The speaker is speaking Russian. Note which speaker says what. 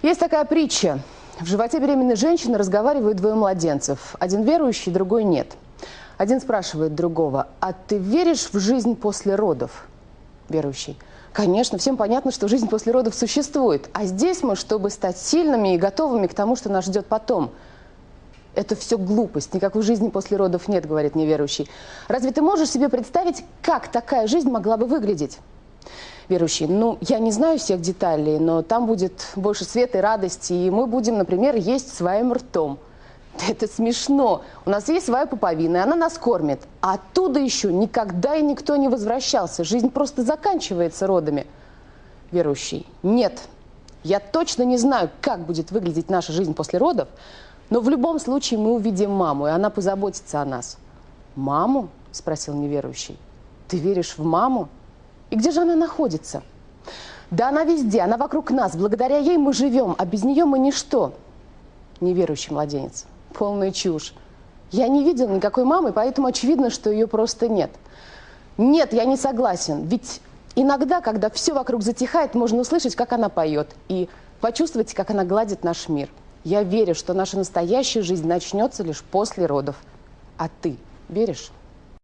Speaker 1: Есть такая притча. В животе беременной женщины разговаривают двое младенцев. Один верующий, другой нет. Один спрашивает другого: а ты веришь в жизнь после родов? Верующий: конечно, всем понятно, что жизнь после родов существует. А здесь мы, чтобы стать сильными и готовыми к тому, что нас ждет потом. Это все глупость. Никакой жизни после родов нет, говорит неверующий. Разве ты можешь себе представить, как такая жизнь могла бы выглядеть? Верующий: ну, я не знаю всех деталей, но там будет больше света и радости, и мы будем, например, есть своим ртом. Это смешно. У нас есть своя пуповина, и она нас кормит. А оттуда еще никогда и никто не возвращался. Жизнь просто заканчивается родами. Верующий: нет, я точно не знаю, как будет выглядеть наша жизнь после родов, но в любом случае мы увидим маму, и она позаботится о нас. «Маму?» – спросил неверующий. «Ты веришь в маму? И где же она находится?» «Да она везде, она вокруг нас. Благодаря ей мы живем, а без нее мы ничто». Неверующий младенец: полная чушь. Я не видел никакой мамы, поэтому очевидно, что ее просто нет. Нет, я не согласен. Ведь иногда, когда все вокруг затихает, можно услышать, как она поет, и почувствовать, как она гладит наш мир. Я верю, что наша настоящая жизнь начнется лишь после родов. А ты веришь?